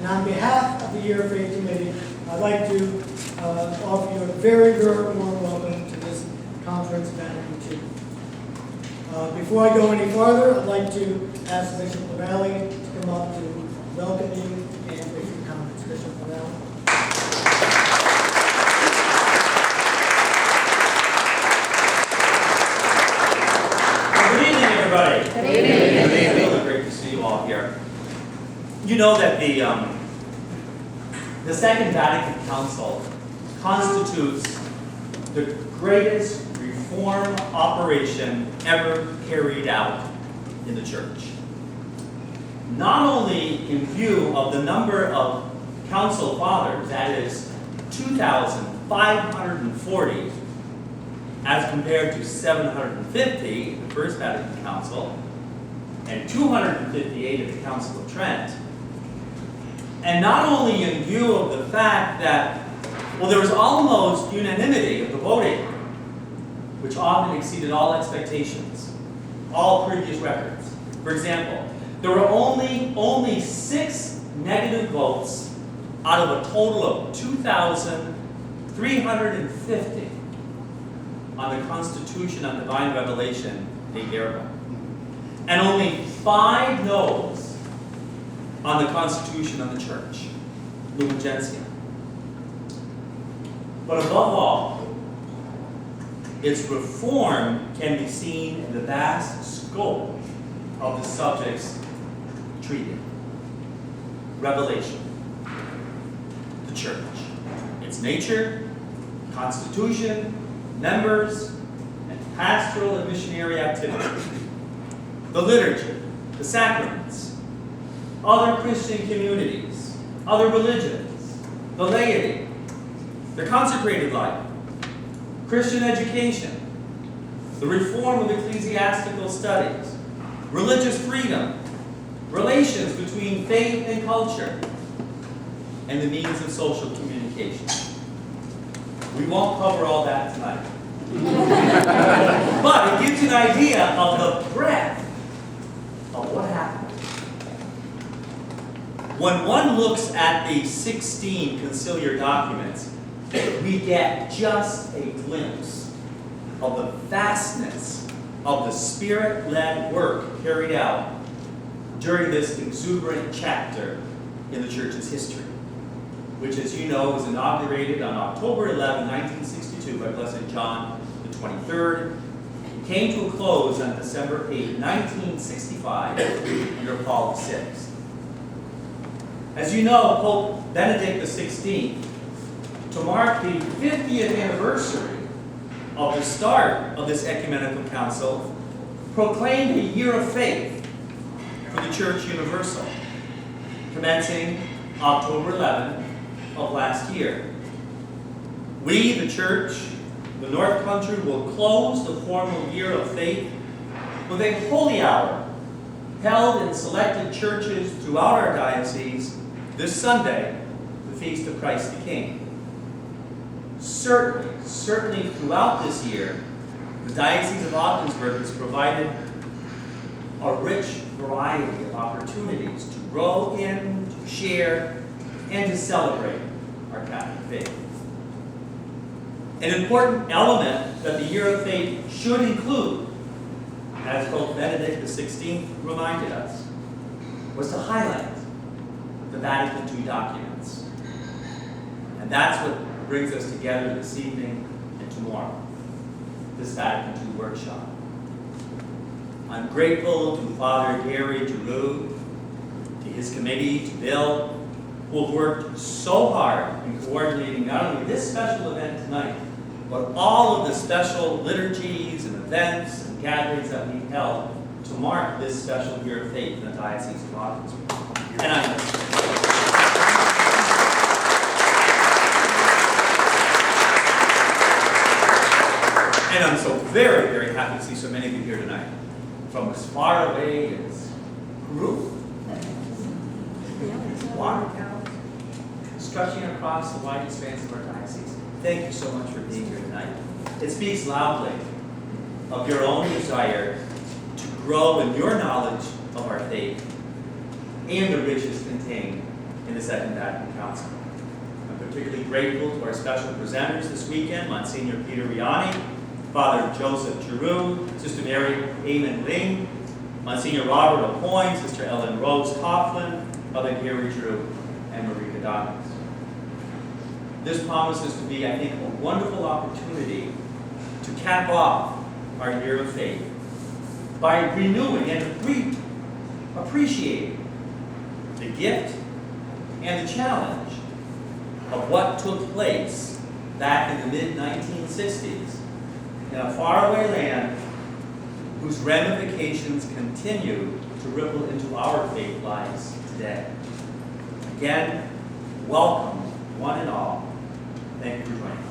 And on behalf of the Year of Faith Committee, I'd like to offer you a very, very warm welcome to this conference, Vatican II. Before I go any farther, I'd like to ask Bishop LaValley to come up to welcome you and make your comments. Bishop LaValley. Good evening, everybody. Good evening. Good evening. It's great to see you all here. You know that the Second Vatican Council constitutes the greatest reform operation ever carried out in the Church. Not only in view of the number of council fathers, that is 2,540, as compared to 750 in the First Vatican Council, and 258 at the Council of Trent. And not only in view of the fact that, well, there was almost unanimity of the voting, which often exceeded all expectations, all previous records. For example, there were only 6 negative votes out of a total of 2,350 on the Constitution on Divine Revelation a year ago. And only 5 no's on the Constitution on the Church, Lumen Gentium. But above all, its reform can be seen in the vast scope of the subjects treated. Revelation, the Church, its nature, constitution, members, and pastoral and missionary activity. The liturgy, the sacraments, other Christian communities, other religions, the laity, the consecrated life, Christian education, the reform of ecclesiastical studies, religious freedom, relations between faith and culture, and the means of social communication. We won't cover all that tonight. But it gives you an idea of the breadth of what happened. When one looks at the 16 conciliar documents, we get just a glimpse of the vastness of the Spirit-led work carried out during this exuberant chapter in the Church's history, which, as you know, was inaugurated on October 11, 1962 by Blessed John the 23rd. It came to a close on December 8, 1965 under Paul VI. As you know, Pope Benedict XVI, to mark the 50th anniversary of the start of this ecumenical council, proclaimed a year of faith for the Church Universal, commencing October 11 of last year. We, the Church, the North Country, will close the formal year of faith with a holy hour held in selected churches throughout our diocese this Sunday, the Feast of Christ the King. Certainly throughout this year, the Diocese of Ogdensburg has provided a rich variety of opportunities to grow in, to share, and to celebrate our Catholic faith. An important element that the Year of Faith should include, as Pope Benedict XVI reminded us, was to highlight the Vatican II documents. And that's what brings us together this evening and tomorrow, this Vatican II workshop. I'm grateful to Father Gary Giroux, to his committee, to Bill, who have worked so hard in coordinating not only this special event tonight, but all of the special liturgies and events and gatherings that we've held to mark this special Year of Faith in the Diocese of Ogdensburg. And I'm so very, very happy to see so many of you here tonight, from as far away as Peru, Watertown, stretching across the wide expanse of our diocese. Thank you so much for being here tonight. It speaks loudly of your own desire to grow in your knowledge of our faith and the riches contained in the Second Vatican Council. I'm particularly grateful to our special presenters this weekend, Monsignor Peter Riani, Father Joseph Giroux, Sister Mary Eamon Ling, Monsignor Robert O'Poyne, Sister Ellen Rose Coughlin, Father Gary Drew, and Marie Adonis. This promises to be, I think, a wonderful opportunity to cap off our year of faith by renewing and appreciating the gift and the challenge of what took place back in the mid-1960s in a faraway land whose ramifications continue to ripple into our faith lives today. Again, welcome, one and all. Thank you for joining us.